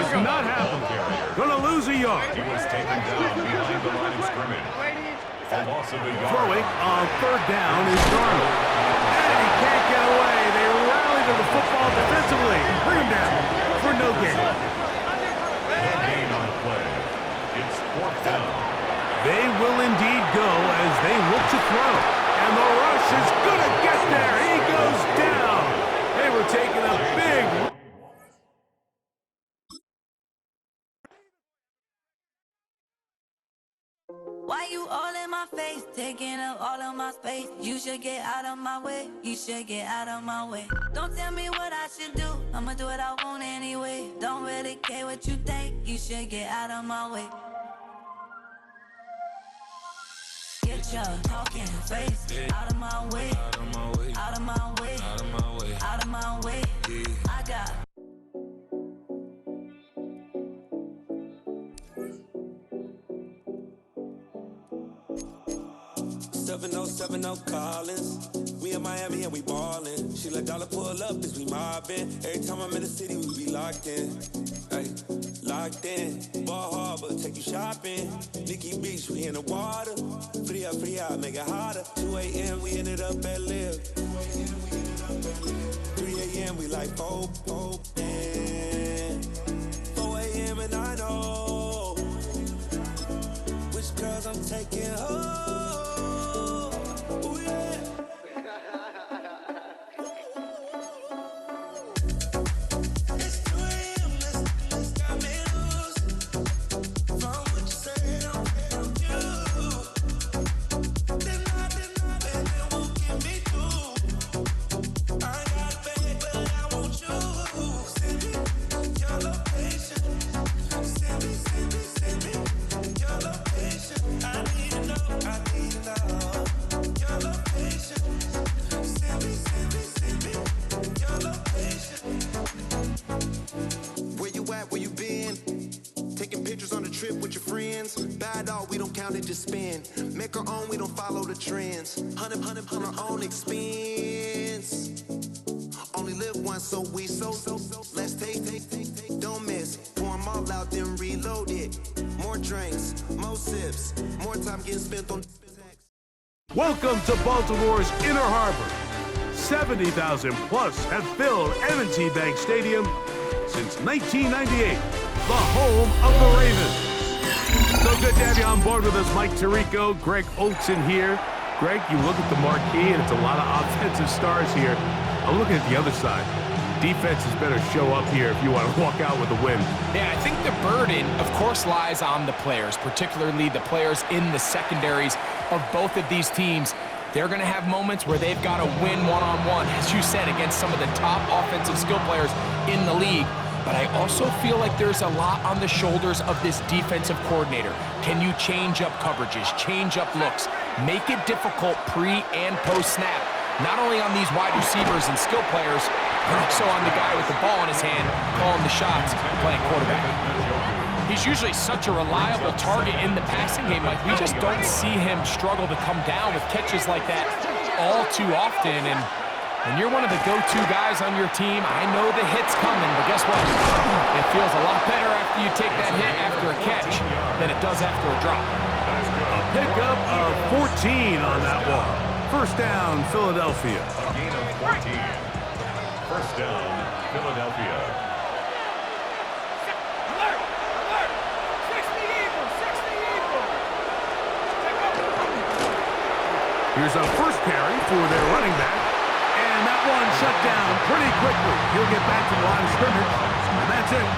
does not happen. Gonna lose a yard. He was taken down behind the line of scrimmage. A loss of a yard. Throwing on third down is Darnold. And he can't get away. They rally to the football defensively. Bring him down for no gain. No gain on the play. It's fourth down. They will indeed go as they look to throw. And the rush is going to get there. He goes down. They were taking a big... Why you all in my face, taking up all of my space? You should get out of my way, you should get out of my way. Don't tell me what I should do, I'ma do what I want anyway. Don't really care what you think, you should get out of my way. Get your talking face out of my way, out of my way, out of my way, out of my way, out of my way. I got 7070 Collins. We in Miami and we ballin'. She let dollar pull up as we mobbin'. Every time I'm in the city, we be locked in. Ay, locked in. Ball Harbor, take you shopping. Nikki Beach, we in the water. Free up, make it hotter. 2 a.m. we ended up at Live. 3 a.m. we like Pope. 4 a.m. and I know which girls I'm taking home. Just spin, make our own, we don't follow the trends. 100 on our own expense. Only live once, so let's take, don't miss. Pour them all out, then reload it. More drinks, more sips, more time getting spent on. Welcome to Baltimore's Inner Harbor. 70,000 plus have filled M&T Bank Stadium since 1998, the home of the Ravens. So good to have you on board with us, Mike Tirico, Greg Oates in here. Greg, you look at the marquee, and it's a lot of offensive stars here. I'm looking at the other side. Defenses better show up here if you want to walk out with a win. Yeah, I think the burden, of course, lies on the players, particularly the players in the secondaries of both of these teams. They're going to have moments where they've got to win one-on-one, as you said, against some of the top offensive skill players in the league. But I also feel like there's a lot on the shoulders of this defensive coordinator. Can you change up coverages, change up looks, make it difficult pre- and post-snap, not only on these wide receivers and skill players, but also on the guy with the ball in his hand, calling the shots, playing quarterback. He's usually such a reliable target in the passing game. Like, we just don't see him struggle to come down with catches like that all too often. And when you're one of the go-to guys on your team, I know the hit's coming, but guess what? It feels a lot better after you take that hit after a catch than it does after a drop. A pickup of 14 on that one. First down, Philadelphia. A gain of 14. First down, Philadelphia. Here's a first carry for their running back. And that one shut down pretty quickly. He'll get back to the line of scrimmage, and that's it.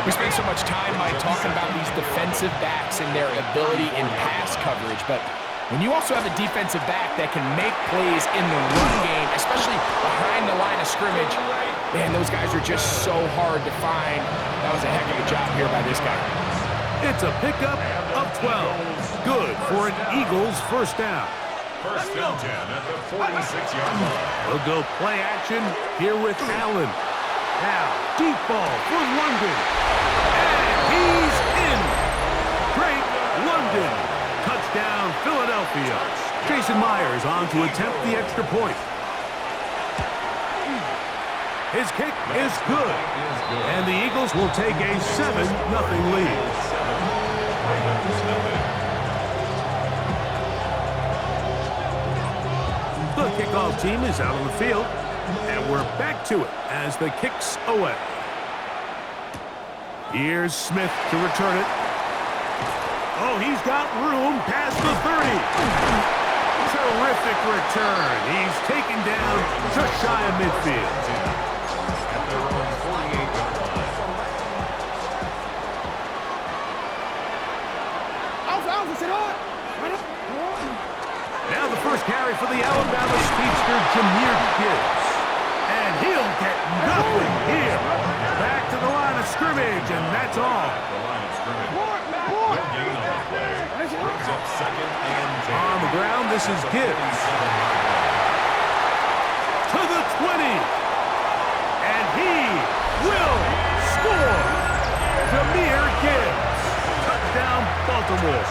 We spend so much time, Mike, talking about these defensive backs and their ability in pass coverage, but when you also have a defensive back that can make plays in the run game, especially behind the line of scrimmage, man, those guys are just so hard to find. That was a heck of a job here by this guy. It's a pickup of 12. Good for an Eagles first down. First and 10 at the 46-yard line. We'll go play action here with Allen. Now, deep ball for London. And he's in. Great London. Touchdown, Philadelphia. Jason Myers on to attempt the extra point. His kick is good. And the Eagles will take a 7-0 lead. The kickoff team is out on the field. And we're back to it as the kick's away. Here's Smith to return it. Oh, he's got room past the 30. Terrific return. He's taken down just shy of midfield. At their own 48-yard line. Now the first carry for the Alabama speedster, Jahmyr Gibbs. And he'll get nothing here. Back to the line of scrimmage, and that's all. The line of scrimmage. No gain on the play. Brings up 2nd and 10. On the ground, this is Gibbs. To the 20. And he will score. Jahmyr Gibbs. Touchdown, Baltimore.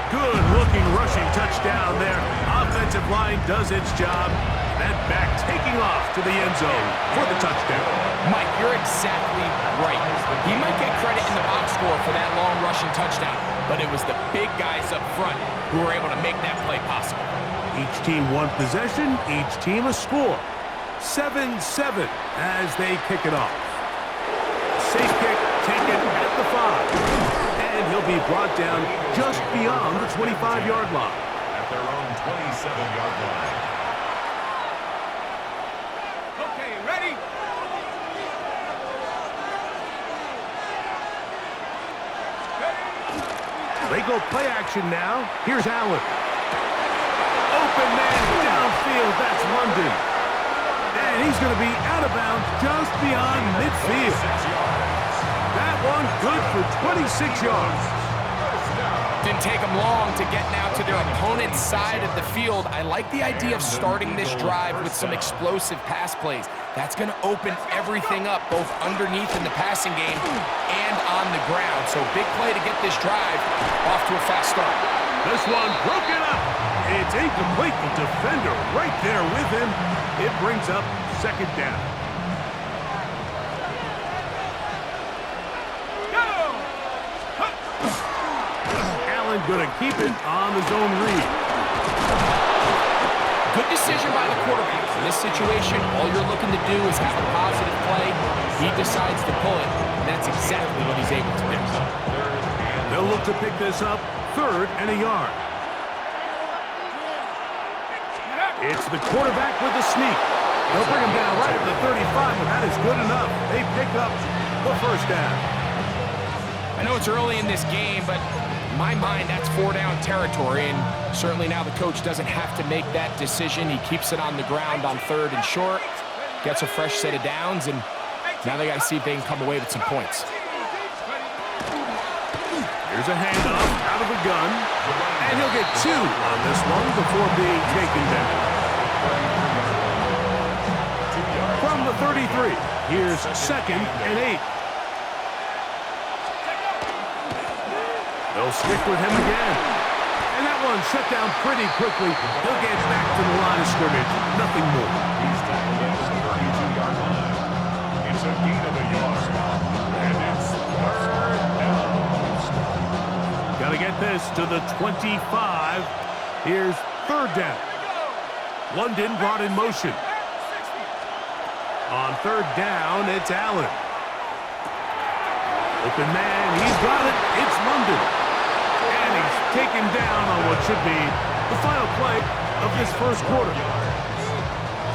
Good-looking rushing touchdown there. Offensive line does its job. That back taking off to the end zone for the touchdown. Mike, you're exactly right. He might get credit in the box score for that long rushing touchdown, but it was the big guys up front who were able to make that play possible. Each team one possession, each team a score. 7-7 as they kick it off. Safe kick taken at the 5. And he'll be brought down just beyond the 25-yard line. At their own 27-yard line. Okay, ready? They go play action now. Here's Allen. Open man downfield. That's London. And he's going to be out of bounds just beyond midfield. That one good for 26 yards. Didn't take them long to get now to their opponent's side of the field. I like the idea of starting this drive with some explosive pass plays. That's going to open everything up, both underneath in the passing game and on the ground. So big play to get this drive off to a fast start. This one broken up. It's incomplete. The defender right there with him. It brings up 2nd down. Going to keep it on the zone read. Good decision by the quarterback. In this situation, all you're looking to do is have a positive play. He decides to pull it, and that's exactly what he's able to do. They'll look to pick this up 3rd and a yard. It's the quarterback with the sneak. They'll bring him down right at the 35, but that is good enough. They pick up the 1st down. I know it's early in this game, but in my mind, that's 4-down territory, and certainly now the coach doesn't have to make that decision. He keeps it on the ground on 3rd and short, gets a fresh set of downs, and now they got to see if they can come away with some points. Here's a handoff out of the gun, and he'll get 2 on this one before being taken down. From the 33, here's 2nd and 8. They'll stick with him again. And that one shut down pretty quickly. He'll get back to the line of scrimmage. Nothing more. He's tackled at the 32-yard line. It's a gain of a yard. And it's 3rd down. Got to get this to the 25. Here's 3rd down. London brought in motion. On 3rd down, it's Allen. Open man, he's got it. It's London. And he's taken down on what should be the final play of this 1st quarter.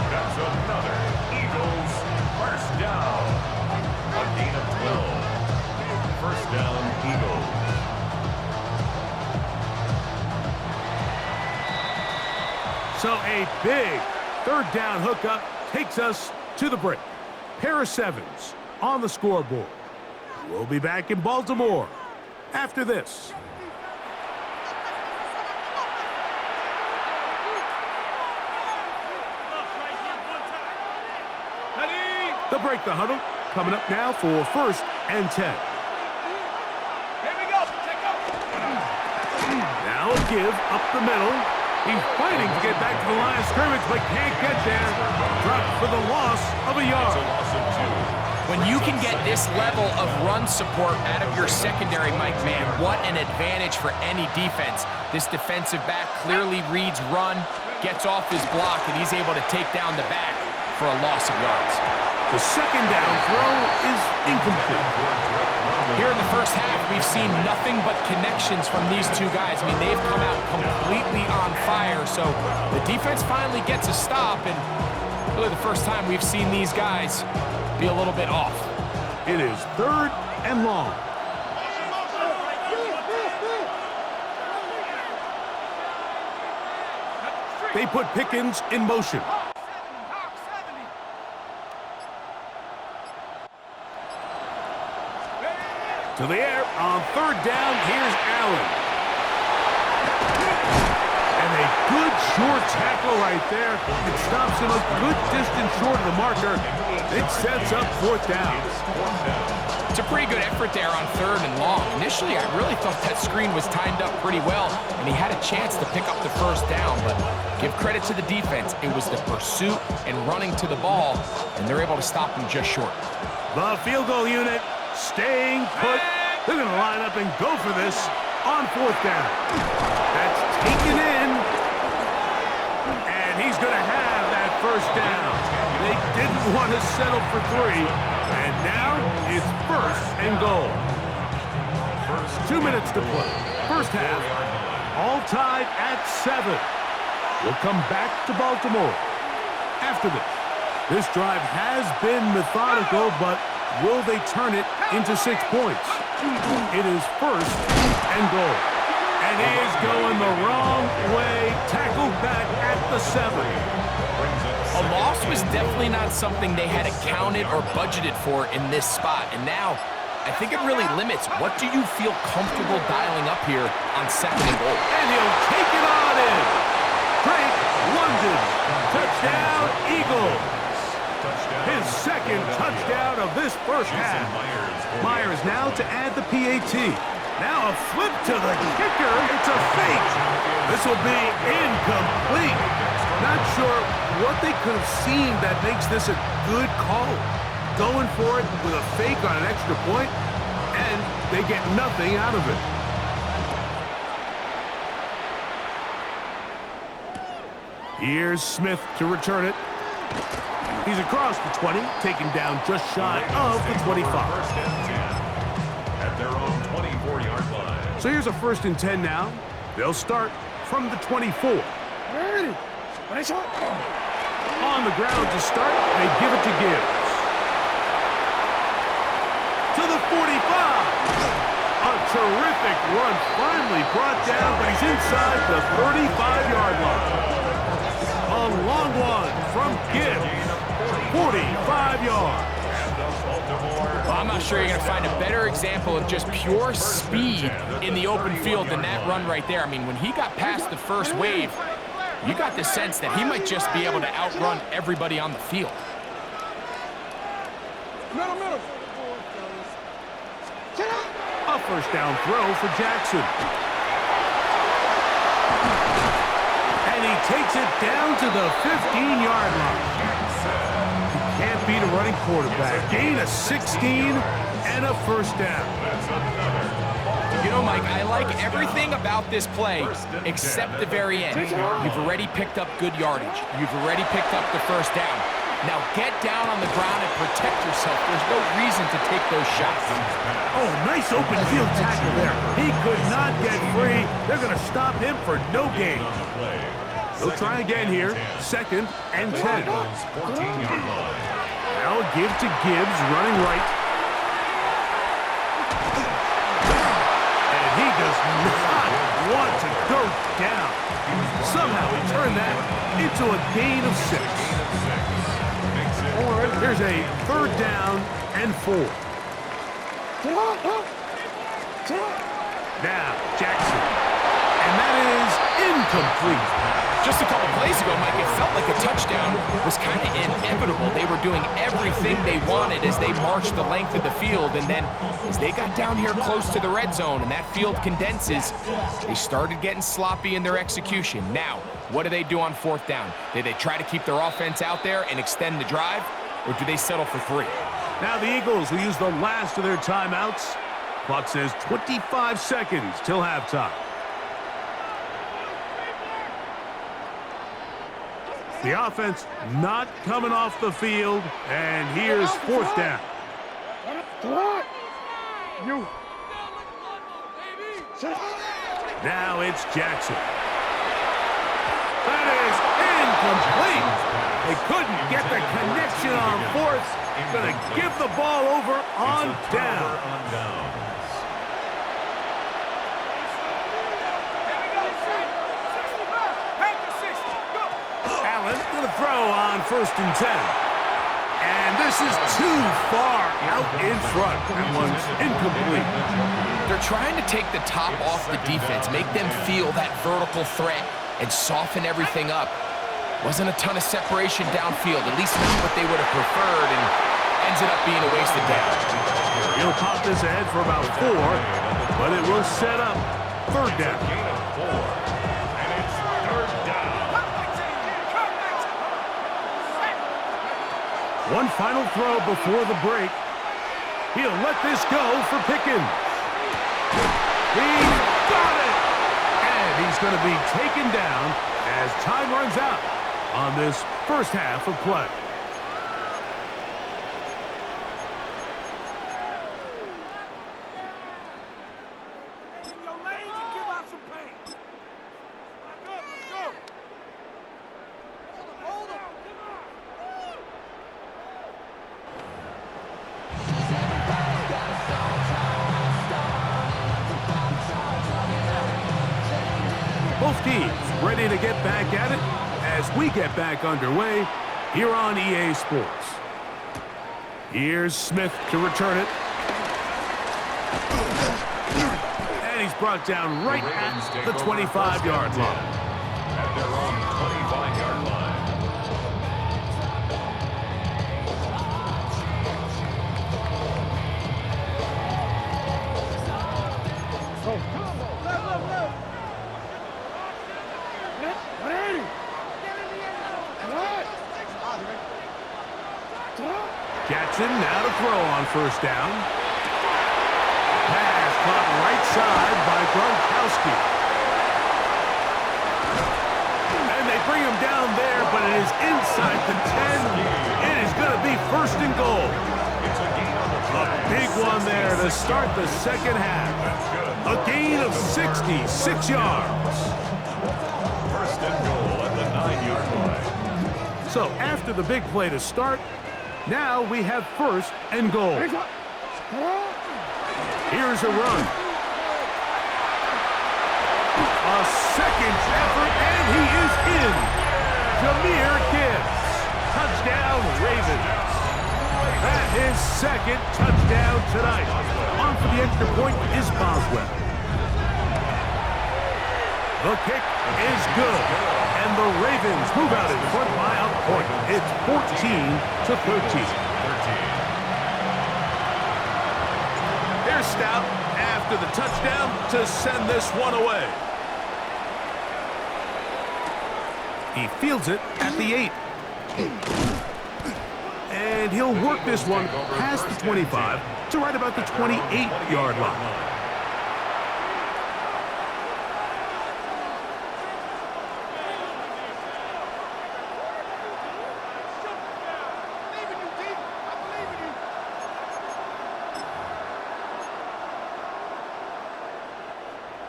That's another Eagles 1st down. A gain of 12. 1st down, Eagles. So a big 3rd down hookup takes us to the break. Pair of 7s on the scoreboard. We'll be back in Baltimore after this. They'll break the huddle. Coming up now for 1st and 10. Here we go. Now a give up the middle. He's fighting to get back to the line of scrimmage, but can't get there. Dropped for the loss of a yard. When you can get this level of run support out of your secondary, Mike, man, what an advantage for any defense. This defensive back clearly reads run, gets off his block, and he's able to take down the back for a loss of yards. The second down throw is incomplete. Here in the first half, we've seen nothing but connections from these two guys. I mean, they've come out completely on fire, so the defense finally gets a stop, and really the first time we've seen these guys be a little bit off. It is 3rd and long. They put Pickens in motion. To the air on 3rd down. Here's Allen. And a good short tackle right there. It stops him a good distance short of the marker. It sets up 4th down. It's a pretty good effort there on 3rd and long. Initially, I really thought that screen was timed up pretty well, and he had a chance to pick up the 1st down, but give credit to the defense. It was the pursuit and running to the ball, and they're able to stop him just short. The field goal unit staying put. They're going to line up and go for this on 4th down. That's taken in, and he's going to have that 1st down. They didn't want to settle for 3, and now it's 1st and goal. 2 minutes to play. First half, all tied at 7. We'll come back to Baltimore after this. This drive has been methodical, but will they turn it into 6 points? It is 1st and goal. And he is going the wrong way. Tackled back at the 7. A loss was definitely not something they had accounted or budgeted for in this spot. And now, I think it really limits what do you feel comfortable dialing up here on 2nd and goal. And he'll take it on in. Drake London. Touchdown, Eagles. His 2nd touchdown of this first half. Myers now to add the PAT. Now a flip to the kicker. It's a fake. This will be incomplete. Not sure what they could have seen that makes this a good call. Going for it with a fake on an extra point, and they get nothing out of it. Here's Smith to return it. He's across the 20, taken down just shy of the 25. At their own 24-yard line. So here's a 1st and 10 now. They'll start from the 24. On the ground to start, they give it to Gibbs. To the 45. A terrific run finally brought down, but he's inside the 35-yard line. A long one from Gibbs. 45 yards. Well, I'm not sure you're going to find a better example of just pure speed in the open field than that run right there. I mean, when he got past the first wave, you got the sense that he might just be able to outrun everybody on the field. A 1st down throw for Jackson. And he takes it down to the 15-yard line. You can't beat a running quarterback. Gain of 16 and a 1st down. You know, Mike, I like everything about this play except the very end. You've already picked up good yardage. You've already picked up the 1st down. Now get down on the ground and protect yourself. There's no reason to take those shots. Oh, nice open field tackle there. He could not get free. They're going to stop him for no gain. They'll try again here. 2nd and 10. Now a give to Gibbs, running right. And he does not want to go down. Somehow he turned that into a gain of 6. Here's a 3rd down and 4. Now Jackson. And that is incomplete. Just a couple plays ago, Mike, it felt like a touchdown was kind of inevitable. They were doing everything they wanted as they marched the length of the field, and then as they got down here close to the red zone and that field condenses, they started getting sloppy in their execution. Now, what do they do on fourth down? Do they try to keep their offense out there and extend the drive, or do they settle for 3? Now the Eagles will use the last of their timeouts. Clock says 25 seconds till halftime. The offense not coming off the field, and here's fourth down. Now it's Jackson. That is incomplete. They couldn't get the connection on fourth. Gonna give the ball over on down. Allen gonna throw on 1st and 10. And this is too far out in front. That one's incomplete. They're trying to take the top off the defense, make them feel that vertical threat, and soften everything up. Wasn't a ton of separation downfield, at least not what they would have preferred, and ends it up being a wasted down. He'll pop this ahead for about 4, but it will set up 3rd down. Gain of 4, and it's 3rd down. One final throw before the break. He'll let this go for Pickens. He's got it! And he's going to be taken down as time runs out on this first half of play. Both teams ready to get back at it as we get back underway here on EA Sports. Here's Smith to return it. And he's brought down right at the 25-yard line. At their own 25-yard line. Jackson now to throw on 1st down. Pass caught right side by Gronkowski. And they bring him down there, but it is inside the 10. It is going to be 1st and goal. A big one there to start the second half. A gain of 66 yards. 1st and goal at the 9-yard line. So after the big play to start, now we have 1st and goal. Here's a run. A second effort, and he is in. Jahmyr Gibbs. Touchdown, Ravens. That is 2nd touchdown tonight. On for the extra point is Boswell. The kick is good, and the Ravens move out in front by a point. It's 14-13. Here's Stout after the touchdown to send this one away. He fields it at the 8. And he'll work this one past the 25 to right about the 28-yard line.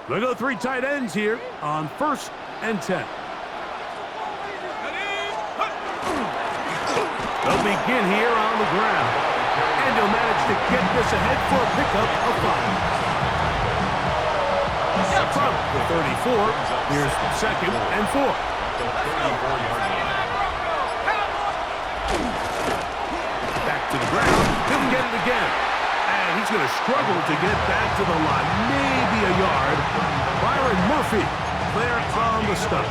We'll go 3 tight ends here on 1st and 10. They'll begin here on the ground. And he'll manage to get this ahead for a pickup of 5. From the 34, here's 2nd and 4. Back to the ground. He'll get it again. And he's going to struggle to get back to the line. Maybe a yard. Byron Murphy there on the stop.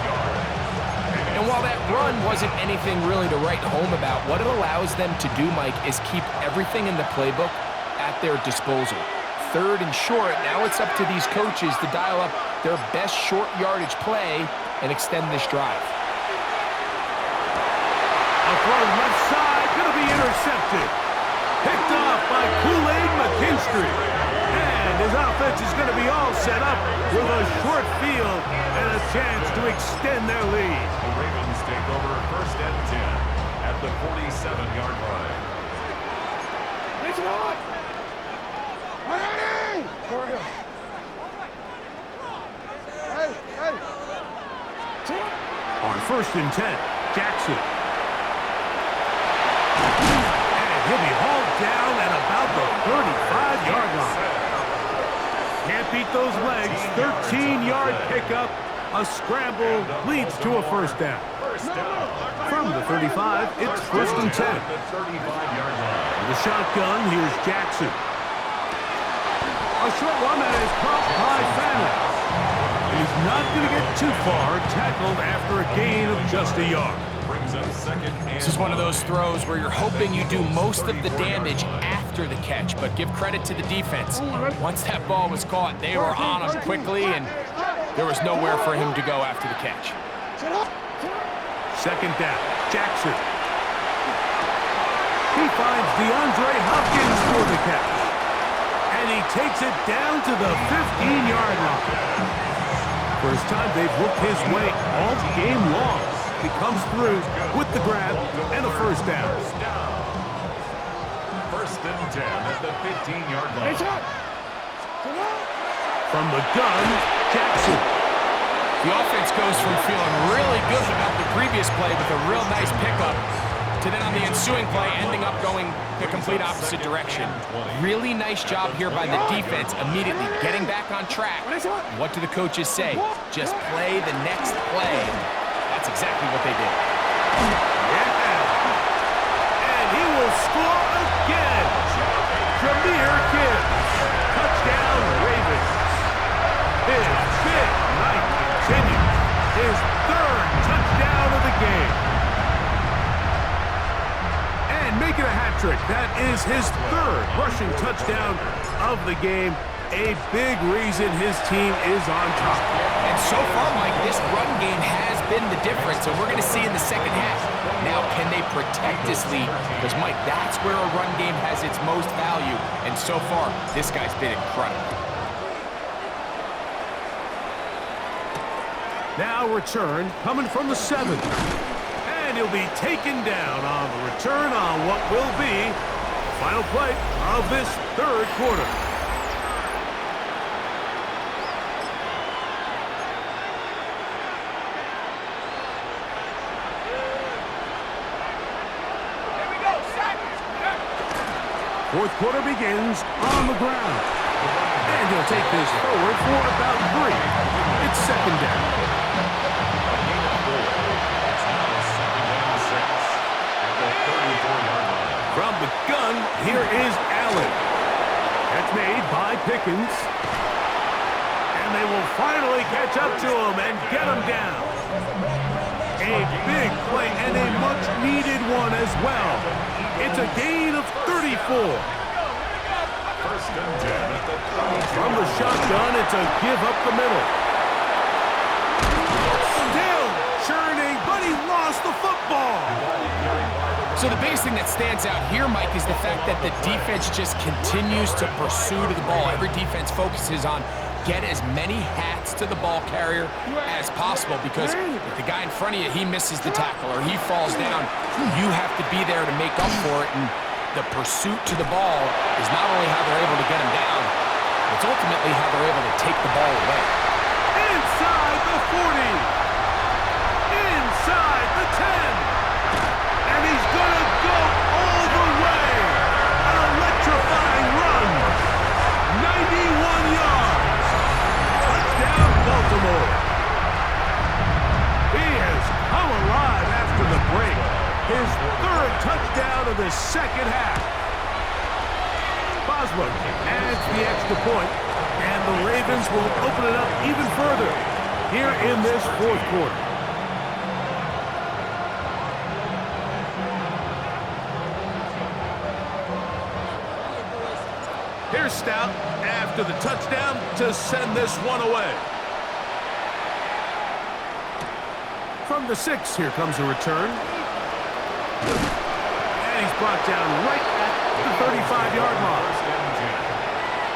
And while that run wasn't anything really to write home about, what it allows them to do, Mike, is keep everything in the playbook at their disposal. Third and short, now it's up to these coaches to dial up their best short yardage play and extend this drive. A throw left side, going to be intercepted. Picked off by Kool-Aid McKinstry. And his offense is going to be all set up with a short field and a chance to extend their lead. The Ravens take over 1st and 10 at the 47-yard line. On 1st and 10, Jackson. And he'll be hauled down at about the 35-yard line. Can't beat those legs. 13-yard pickup. A scramble leads to a first down. From the 35, it's 1st and 10. The shotgun, here's Jackson. A short one that is caught by Fanning. He's not going to get too far, tackled after a gain of just a yard. This is one of those throws where you're hoping you do most of the damage after the catch, but give credit to the defense. Once that ball was caught, they were on him quickly, and there was nowhere for him to go after the catch. 2nd down, Jackson. He finds DeAndre Hopkins for the catch. And he takes it down to the 15-yard line. First time they've looked his way all game long. He comes through with the grab and a first down. 1st and 10 at the 15-yard line. From the gun, Jackson. The offense goes from feeling really good about the previous play with a real nice pickup to then on the ensuing play ending up going the complete opposite direction. Really nice job here by the defense immediately getting back on track. What do the coaches say? Just play the next play. That's exactly what they did. Yeah. And he will score again. Jahmyr Gibbs. Touchdown, Ravens. His big night continues. His 3rd touchdown of the game. And making a hat trick. That is his 3rd rushing touchdown of the game. A big reason his team is on top. And so far, Mike, this run game has been the difference, and we're going to see in the second half. Now, can they protect this lead? Because, Mike, that's where a run game has its most value, and so far, this guy's been incredible. Now return coming from the 7th. And he'll be taken down on the return on what will be the final play of this 3rd quarter. Fourth quarter begins on the ground. And he'll take this forward for about 3. It's 2nd down. From the gun, here is Allen. That's made by Pickens. And they will finally catch up to him and get him down. A big play and a much-needed one as well. It's a gain of 34. 1st and 10 at the 32. From the shotgun, it's a give up the middle. Still churning, but he lost the football. So the biggest thing that stands out here, Mike, is the fact that the defense just continues to pursue to the ball. Every defense focuses on get as many hats to the ball carrier as possible, because if the guy in front of you, he misses the tackle or he falls down, you have to be there to make up for it. And the pursuit to the ball is not only how they're able to get him down, it's ultimately how they're able to take the ball away. Inside the 40. Inside the 10. And he's going to go all the way. An electrifying run. 91 yards. Touchdown, Baltimore. He has come alive after the break. His 3rd touchdown of the second half. Boswell adds the extra point, and the Ravens will open it up even further here in this 4th quarter. Here's Stout after the touchdown to send this one away. From the 6, here comes a return. And he's brought down right at the 35-yard line.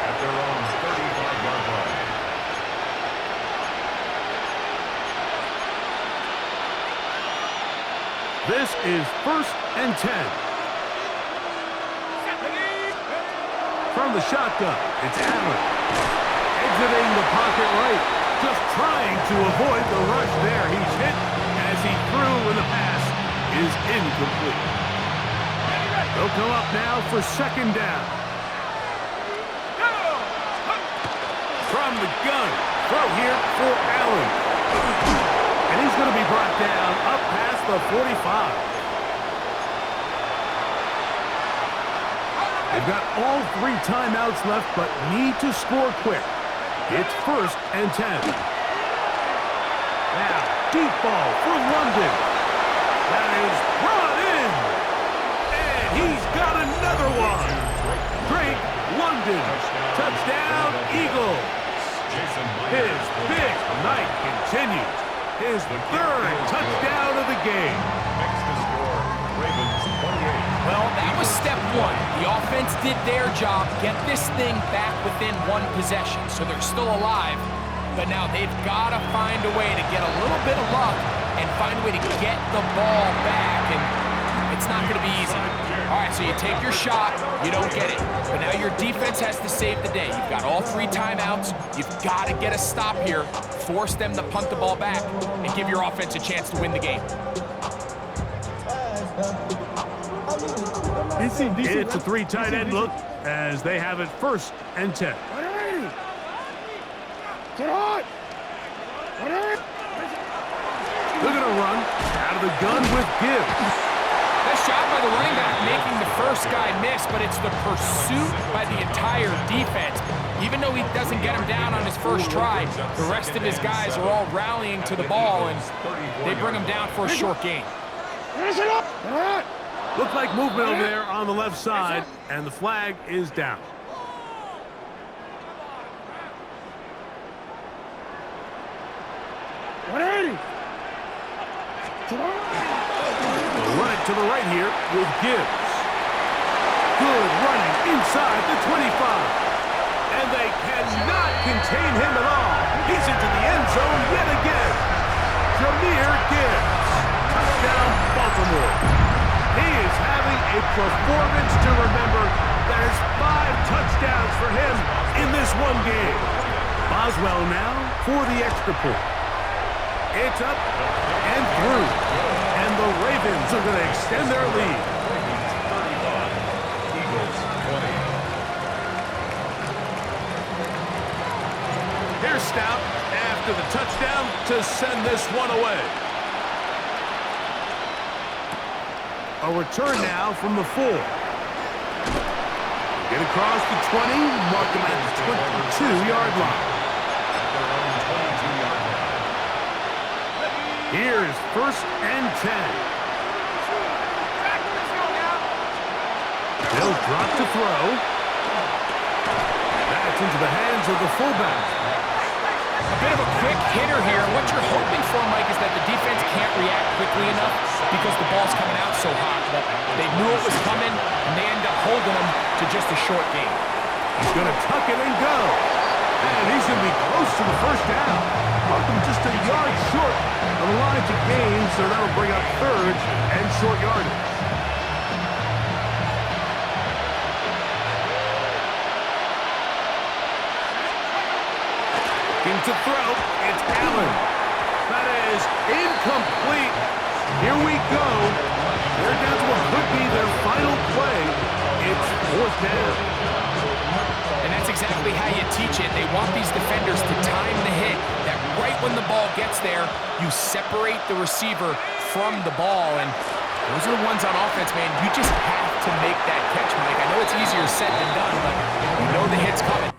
At their own 35-yard line. This is 1st and 10. From the shotgun, it's Allen. Exiting the pocket right. Just trying to avoid the rush there. He's hit as he threw when the pass is incomplete. They'll come up now for 2nd down. From the gun, throw here for Allen. And he's going to be brought down up past the 45. They've got all 3 timeouts left, but need to score quick. It's 1st and 10. Now, deep ball for London. That is brought in. And he's got another one. Drake London. Touchdown, Eagles. His big night continues. His 3rd touchdown of the game. Next to score, Ravens 28. Well, that was step 1. The offense did their job, get this thing back within 1 possession, so they're still alive. But now they've got to find a way to get a little bit of luck and find a way to get the ball back, and it's not going to be easy. All right, so you take your shot, you don't get it. But now your defense has to save the day. You've got all 3 timeouts. You've got to get a stop here, force them to punt the ball back, and give your offense a chance to win the game. It's a 3 tight end look as they have it 1st and 10. They're going to run out of the gun with Gibbs. Nice job by the running back making the first guy miss, but it's the pursuit by the entire defense. Even though he doesn't get him down on his first try, the rest of his guys are all rallying to the ball, and they bring him down for a short gain. Looks like movement over there on the left side, and the flag is down. They'll run it to the right here with Gibbs. Good running inside the 25. And they cannot contain him at all. He's into the end zone yet again. Jahmyr Gibbs. Touchdown, Baltimore. He is having a performance to remember. There's 5 touchdowns for him in this one game. Boswell now for the extra point. It's up and through. And the Ravens are going to extend their lead. Eagles 20. Here's Stout after the touchdown to send this one away. A return now from the 4. Get across the 20, mark him at the 22-yard line. Here is 1st and 10. They'll drop to throw. That's into the hands of the fullback. A bit of a quick hitter here. What you're hoping for, Mike, is that the defense can't react quickly enough because the ball's coming out so hot. But they knew it was coming, and they end up holding them to just a short gain. He's going to tuck it and go. And he's going to be close to the 1st down. Mark him just a yard short of the line to gain, so that'll bring up 3rd and short yardage. To throw, it's Allen. That is incomplete. Here we go. They're down to what could be their final play. It's 4th down. And that's exactly how you teach it. They want these defenders to time the hit, that right when the ball gets there, you separate the receiver from the ball. And those are the ones on offense, man. You just have to make that catch, Mike. I know it's easier said than done, but you know the hit's coming.